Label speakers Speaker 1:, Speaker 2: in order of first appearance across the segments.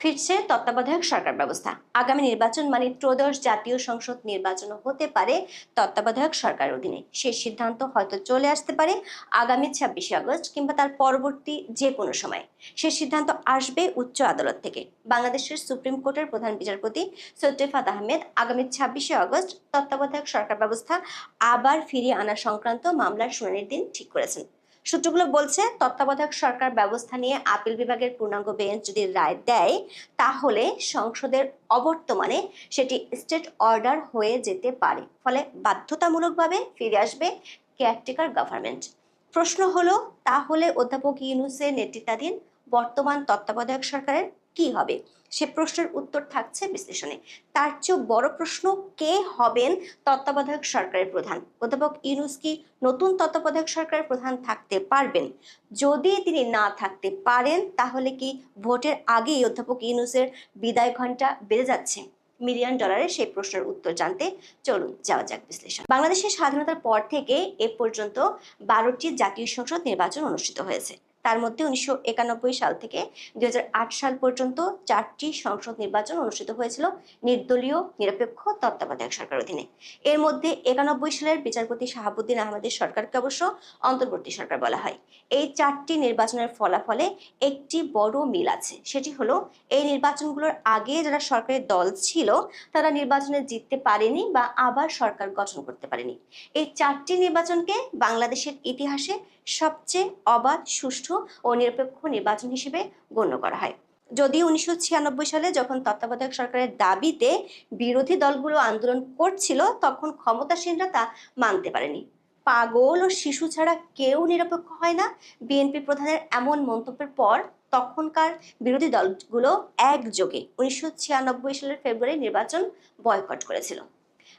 Speaker 1: ফিরছে তত্ত্বাবধায়ক সরকার ব্যবস্থা। আগামী নির্বাচন মানে ত্রয়োদশ জাতীয় সংসদ নির্বাচনও হতে পারে তত্ত্বাবধায়ক সরকারের অধীনে। সে সিদ্ধান্ত হয়তো চলে আসতে পারে আগামী 26শে আগস্ট কিংবা তার পরবর্তী যে কোনো সময়। সে সিদ্ধান্ত আসবে উচ্চ আদালত থেকে। বাংলাদেশের সুপ্রিম কোর্টের প্রধান বিচারপতি সৈয়দ রেফাত আহমেদ আগামী 26শে আগস্ট তত্ত্বাবধায়ক সরকার ব্যবস্থা আবার ফিরিয়ে আনা সংক্রান্ত মামলার শুনানির দিন ঠিক করেছেন। সূত্রগুলো বলছে, তত্ত্বাবধায়ক সরকার ব্যবস্থা নিয়ে আপিল বিভাগের পূর্ণাঙ্গ বেঞ্চ যদি রায় দেয়, তাহলে সংসদের অবর্তমানে সেটি স্টেট অর্ডার হয়ে যেতে পারে। ফলে বাধ্যতামূলকভাবে ফিরে আসবে কেয়ারটেকার গভর্নমেন্ট। প্রশ্ন হলো, তাহলে অধ্যাপক ইউনূসের নেতৃত্বাধীন বর্তমান তত্ত্বাবধায়ক সরকারের কি হবে? সে প্রশ্নের উত্তর থাকছে বিশ্লেষণে। তার চেয়েও বড় প্রশ্ন, কে হবেন তত্ত্বাবধায়ক সরকারের প্রধান? অধ্যাপক ইউনূস কি নতুন তত্ত্বাবধায়ক সরকারের প্রধান থাকতে পারবেন? যদি তিনি না থাকতে পারেন, তাহলে কি ভোটের আগেই অধ্যাপক ইউনূসের বিদায় ঘণ্টা বেজে যাচ্ছে? $1 মিলিয়ন সেই প্রশ্নের উত্তর জানতে চলুন যাওয়া যাক বিশ্লেষণ। বাংলাদেশের স্বাধীনতার পর থেকে এ পর্যন্ত 12টি জাতীয় সংসদ নির্বাচন অনুষ্ঠিত হয়েছে। তার মধ্যে 1991 সাল থেকে 2008 সাল পর্যন্ত 4টি সংসদ নির্বাচন অনুষ্ঠিত হয়েছিল নির্দলীয় নিরপেক্ষ তত্ত্বাবধায়ক সরকারের অধীনে। এর মধ্যে 91 সালের বিচারপতি শাহাবুদ্দিন আহমেদের সরকারকে অবশ্য অন্তর্বর্তী সরকার বলা হয়। এই 4টি নির্বাচনের ফলাফলে একটি বড় মিল আছে। সেটি হলো, এই নির্বাচনগুলোর আগে যারা সরকারের দল ছিল তারা নির্বাচনে জিততে পারেনি বা আবার সরকার গঠন করতে পারেনি। এই 4টি নির্বাচনকে বাংলাদেশের ইতিহাসে সবচেয়ে অবাধ, সুষ্ঠু ও নিরপেক্ষ নির্বাচন হিসেবে গণ্য করা হয়। যদিও 1996 সালে যখন তত্ত্বাবধায়ক সরকারের দাবিতে বিরোধী দলগুলো আন্দোলন করছিল, তখন ক্ষমতাসীনরা তা মানতে পারেনি। পাগল ও শিশু ছাড়া কেউ নিরপেক্ষ হয় না, বিএনপি প্রধানের এমন মন্তব্যের পর তখনকার বিরোধী দলগুলো একযোগে 1996 সালের ফেব্রুয়ারি নির্বাচন বয়কট করেছিল।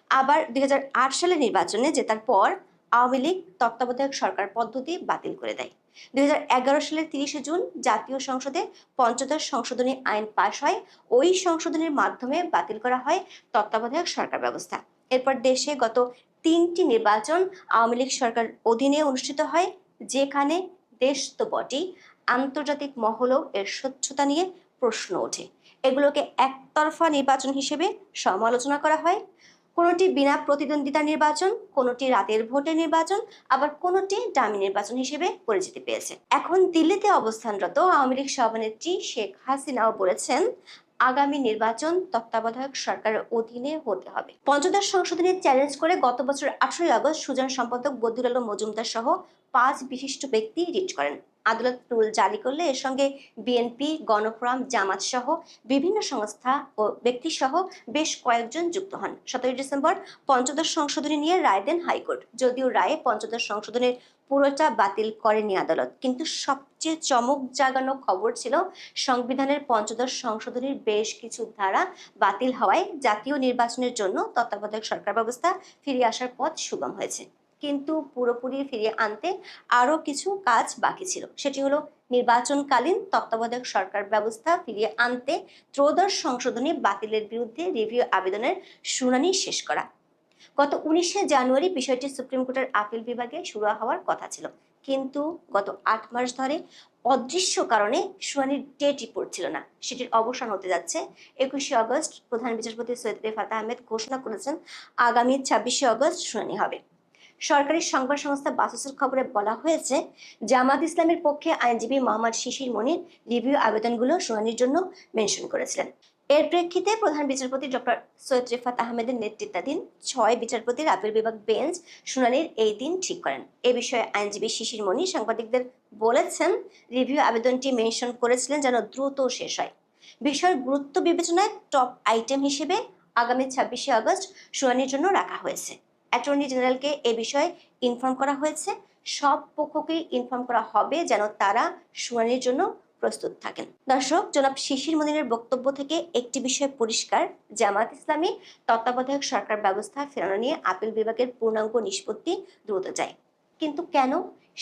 Speaker 1: আবার 2008 সালের নির্বাচনে জেতার পর আওয়ামী লীগ তত্ত্বাবধায়ক সরকার পদ্ধতি বাতিল করে দেয়। 2011 সালের 30শে জুন জাতীয় সংসদে পঞ্চদশ সংশোধনী আইন পাশ হয়। ওই সংশোধনীর মাধ্যমে বাতিল করা হয় তত্ত্বাবধায়ক সরকার ব্যবস্থা। এরপর দেশে গত 3টি নির্বাচন আওয়ামী লীগ সরকার অধীনে অনুষ্ঠিত হয়, যেখানে দেশ তো বটেই, আন্তর্জাতিক মহলেও এর স্বচ্ছতা নিয়ে প্রশ্ন ওঠে। এগুলোকে একতরফা নির্বাচন হিসেবে সমালোচনা করা হয়। কোনোটি বিনা প্রতিদ্বন্দ্বিতা নির্বাচন, কোনোটি রাতের ভোটে নির্বাচন, আবার কোনোটি ডামি নির্বাচন হিসেবে পরিচিতি পেয়েছে। এখন দিল্লিতে অবস্থানরত আওয়ামী লীগ সভানেত্রী শেখ হাসিনাও বলেছেন, আগামী নির্বাচন তত্ত্বাবধায়ক সরকারের অধীনে হতে হবে। পঞ্চদশ সংশোধনী চ্যালেঞ্জ করে গত বছর 18 আগস্ট সুজন সম্পাদক বদিউল আলম মজুমদার সহ 5 বিশিষ্ট ব্যক্তি রিট করেন। আদালত রুল জারি করলে এর সঙ্গে বিএনপি, গণফোরাম, জামাত সহ বিভিন্ন সংস্থা ও ব্যক্তি সহ বেশ কয়েকজন যুক্ত হন। 17 ডিসেম্বর পঞ্চদশ সংশোধনী নিয়ে রায় দেন হাইকোর্ট। যদিও রায়ে পঞ্চদশ সংশোধনের পুরোটা বাতিল করেনি আদালত, কিন্তু সবচেয়ে চমক জাগানো খবর ছিল, সংবিধানের পঞ্চদশ সংশোধনীর বেশ কিছু ধারা বাতিল হওয়ায় জাতীয় নির্বাচনের জন্য তত্ত্বাবধায়ক সরকার ব্যবস্থা ফিরে আসার পথ সুগম হয়েছে। কিন্তু পুরোপুরি ফিরিয়ে আনতে আরও কিছু কাজ বাকি ছিল। সেটি হলো, নির্বাচনকালীন তত্ত্বাবধায়ক সরকার ব্যবস্থা ফিরিয়ে আনতে ত্রয়োদশ সংশোধনী বাতিলের বিরুদ্ধে রিভিউ আবেদনের শুনানি শেষ করা। গত 19শে জানুয়ারি বিষয়টি সুপ্রিম কোর্টের আপিল বিভাগে শুরু হওয়ার কথা ছিল, কিন্তু গত 8 মাস ধরে অদৃশ্য কারণে শুনানির ডেটই পড়ছিল না। সেটির অবসান হতে যাচ্ছে 21শে আগস্ট। প্রধান বিচারপতি সৈয়দ রেফাত আহমেদ ঘোষণা করেছেন, আগামী 26শে আগস্ট শুনানি হবে। সরকারি সংবাদ সংস্থা বাসসের খবরে বলা হয়েছে, জামাত ইসলামের পক্ষে আইনজীবী মোহাম্মদ শিশির মনির রিভিউ আবেদনগুলো শুনানির জন্য মেনশন করেছিলেন। এর প্রেক্ষিতে প্রধান বিচারপতি ডক্টর সৈয়দ রেফাত আহমেদের নেতৃত্বাধীন 6 বিচারপতির আপিল বিভাগ বেঞ্চ শুনানির এই দিন ঠিক করেন। এ বিষয়ে আইনজীবী শিশির মনির সাংবাদিকদের বলেছেন, রিভিউ আবেদনটি মেনশন করেছিলেন যেন দ্রুত শেষ হয়। বিষয়ের গুরুত্ব বিবেচনায় টপ আইটেম হিসেবে আগামী 26শে আগস্ট শুনানির জন্য রাখা হয়েছে। অ্যাটর্নি জেনারেলকে এ বিষয়ে ইনফর্ম করা হয়েছে। সব পক্ষকেই ইনফর্ম করা হবে যেন তারা শুনানির জন্য প্রস্তুত থাকেন। দর্শক, জনাব শিশির মনিরের বক্তব্য থেকে একটি বিষয় পরিষ্কার, জামাত ইসলামী তত্ত্বাবধায়ক সরকার ব্যবস্থা ফেরানো নিয়ে আপিল বিভাগের পূর্ণাঙ্গ নিষ্পত্তি দ্রুত চায়। কিন্তু কেন?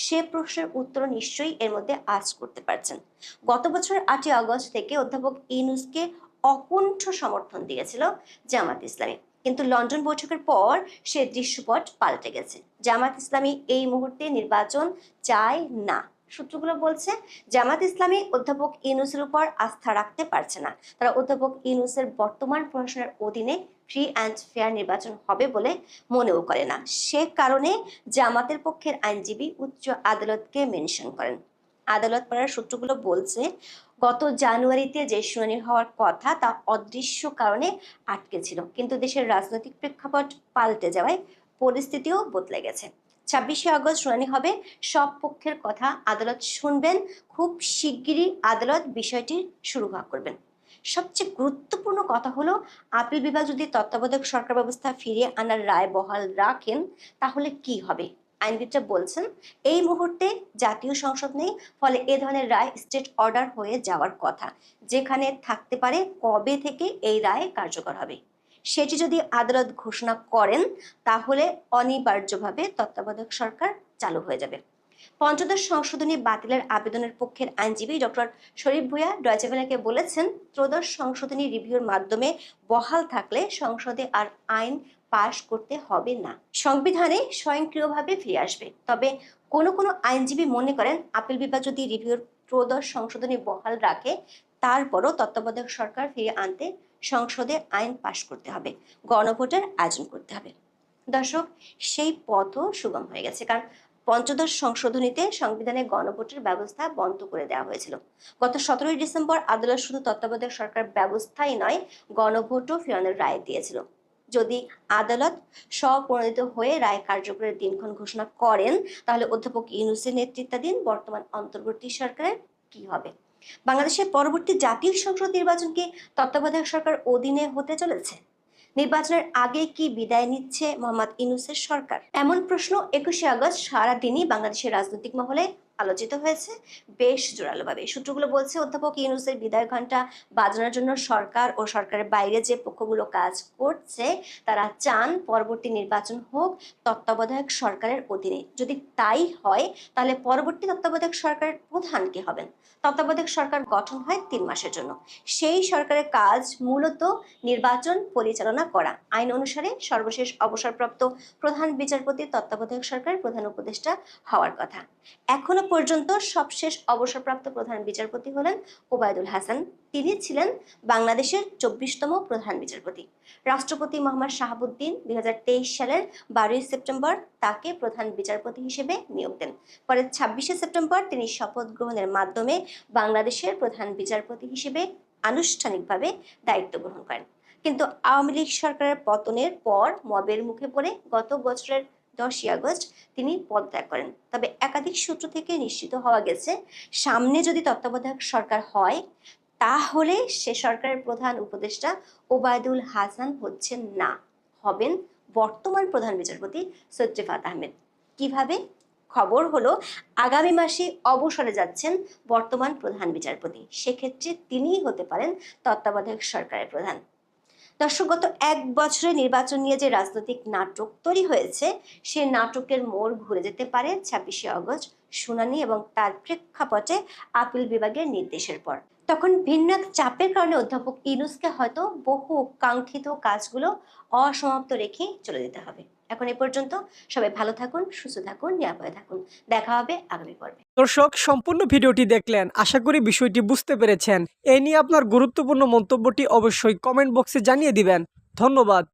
Speaker 1: সে প্রশ্নের উত্তর নিশ্চয়ই এর মধ্যে আজ করতে পারছেন। গত বছর 8 আগস্ট থেকে অধ্যাপক ইউনূসকে অকুণ্ঠ সমর্থন দিয়েছিল জামাত ইসলামী, কিন্তু লন্ডন বৈঠকের পর সে দৃশ্যপট পাল্টে গেছে। জামাত ইসলামী এই মুহূর্তে নির্বাচন চায় না। সূত্রগুলো বলছে জামাত ইসলামী অধ্যাপক ইউনূসের উপর আস্থা রাখতে পারছে না। তারা অধ্যাপক ইউনূসের বর্তমান প্রশাসনের অধীনে ফ্রি অ্যান্ড ফেয়ার নির্বাচন হবে বলে মনেও করে না। সে কারণে জামাতের পক্ষের আইনজীবী উচ্চ আদালতকে মেনশন করেন। আদালত পাড়ার সূত্রগুলো বলছে গত জানুয়ারিতে যে শুনানি হওয়ার কথা তা অদৃশ্য কারণে আটকে ছিল, কিন্তু দেশের রাজনৈতিক প্রেক্ষাপট পাল্টে যাওয়ায় পরিস্থিতিও বদলে গেছে। 26শে আগস্ট শুনানি হবে, সব পক্ষের কথা আদালত শুনবেন। খুব শিগগিরই আদালত বিষয়টি সুরাহা করবেন। সবচেয়ে গুরুত্বপূর্ণ কথা হলো, আপিল বিভাগ যদি তত্ত্বাবধায়ক সরকার ব্যবস্থা ফিরিয়ে আনার রায় বহাল রাখেন তাহলে কি হবে। আইনবিদরা বলছেন এই মুহূর্তে জাতীয় সংসদ নেই, ফলে এ ধরনের রায় স্টেট অর্ডার হয়ে যাওয়ার কথা, যেখানে থাকতে পারে কবে থেকে এই রায় কার্যকর হবে। সেটি যদি আদালত ঘোষণা করেন তাহলে অনিবার্যভাবে তত্ত্বাবধায়ক সরকার চালু হয়ে যাবে। পঞ্চদশ সংশোধনী বাতিলের আবেদনের পক্ষের আইনজীবী ডক্টর শরীফ ভূঁইয়া ডয়েচে ভেলেকে বলেছেন, ত্রয়োদশ সংশোধনী রিভিউর মাধ্যমে বহাল থাকলে সংসদে আর আইন পাশ করতে হবে না, সংবিধানে স্বয়ংক্রিয়ভাবে ফিরে আসবে। তবে কোনো কোনো আইনজীবী মনে করেন আপিল বিভাগ যদি রিভিউর ত্রয়োদশ সংশোধনী বহাল রাখে তারপরও তত্ত্বাবধায়ক সরকার ফিরিয়ে আনতে সংসদে আইন পাশ করতে হবে, গণভোটের আয়োজন করতে হবে। দর্শক, সেই পথও সুগম হয়ে গেছে, কারণ পঞ্চদশ সংশোধনীতে সংবিধানে গণভোটের ব্যবস্থা বন্ধ করে দেওয়া হয়েছিল। গত 17ই ডিসেম্বর আদালত শুধু তত্ত্বাবধায়ক সরকার ব্যবস্থাই নয়, গণভোটও ফেরানোর রায় দিয়েছিল। যদি আদালত স্বপ্রণোদিত হয়ে রায় কার্যকরের দিনক্ষণ ঘোষণা করেন তাহলে অধ্যাপক ইউনূসের নেতৃত্বাধীন বর্তমান অন্তর্বর্তী সরকারের কি হবে? বাংলাদেশের পরবর্তী জাতীয় সংসদ নির্বাচন কি তত্ত্বাবধায়ক সরকার অধীনে হতে চলেছে? নির্বাচনের আগে কি বিদায় নিচ্ছে মোহাম্মদ ইউনূসের সরকার? এমন প্রশ্ন 21শে আগস্ট সারাদিনই বাংলাদেশের রাজনৈতিক মহলে আলোচিত হয়েছে বেশ জোরালোভাবে। সূত্রগুলো বলছে অধ্যাপক ইউনূসের বিদায় ঘণ্টা বাজানোর জন্য সরকার ও সরকারের বাইরে যে পক্ষগুলো কাজ করছে তারা চান পরবর্তী নির্বাচন হোক তত্ত্বাবধায়ক সরকারের অধীনে। যদি তাই হয় তাহলে পরবর্তী তত্ত্বাবধায়ক সরকারের প্রধান কে হবেন? তত্ত্বাবধায়ক সরকার গঠন হয় 3 মাসের জন্য। সেই সরকারের কাজ মূলত নির্বাচন পরিচালনা করা। আইন অনুসারে সর্বশেষ অবসরপ্রাপ্ত প্রধান বিচারপতি তত্ত্বাবধায়ক সরকারের প্রধান উপদেষ্টা হওয়ার কথা। এখনো পর্যন্ত সবশেষ অবসরপ্রাপ্ত প্রধান বিচারপতি হলেন ওবায়দুল হাসান। তিনি ছিলেন বাংলাদেশের 24তম প্রধান বিচারপতি। রাষ্ট্রপতি মোহাম্মদ শাহাবুদ্দিন 2023 সালের 12ই সেপ্টেম্বর তাকে প্রধান বিচারপতি হিসেবে নিয়োগ দেন। পরে 26শে সেপ্টেম্বর তিনি শপথ গ্রহণের মাধ্যমে বাংলাদেশের প্রধান বিচারপতি হিসেবে আনুষ্ঠানিকভাবে দায়িত্ব গ্রহণ করেন। কিন্তু আওয়ামী লীগ সরকারের পতনের পর মবের মুখে পড়ে গত বছরের 10ই আগস্ট তিনি পদত্যাগ করেন। তবে একাধিক সূত্র থেকে নিশ্চিত হওয়া গেছে সামনে যদি তত্ত্বাবধায়ক সরকার হয় তাহলে সে সরকারের প্রধান উপদেষ্টা ওবায়দুল হাসান হচ্ছেন না, হবেন বর্তমান প্রধান বিচারপতি সৈয়দ রিফাত আহমেদ। কিভাবে? খবর হলো আগামী মাসে অবসরে যাচ্ছেন বর্তমান প্রধান বিচারপতি, সেক্ষেত্রে তিনিই হতে পারেন তত্ত্বাবধায়ক সরকারের প্রধান। দর্শক, গত 1 বছরে নির্বাচন নিয়ে যে রাজনৈতিক নাটক তৈরি হয়েছে সে নাটকের মোড় ঘুরে যেতে পারে 26শে আগস্ট শুনানি এবং তার প্রেক্ষাপটে আপিল বিভাগের নির্দেশের পর। তখন ভিন্ন এক চাপের কারণে অধ্যাপক ইউনূসকে হয়তো বহু কাঙ্ক্ষিত কাজগুলো অসমাপ্ত রেখে চলে যেতে হবে। এখন এ পর্যন্ত। সবাই ভালো থাকুন, সুস্থ থাকুন, নিরাপদে থাকুন। দেখা হবে আগামী পর্বে।
Speaker 2: দর্শক, সম্পূর্ণ ভিডিওটি দেখলেন, আশা করি বিষয়টি বুঝতে পেরেছেন। এই নিয়ে আপনার গুরুত্বপূর্ণ মন্তব্যটি অবশ্যই কমেন্ট বক্সে জানিয়ে দিবেন। ধন্যবাদ।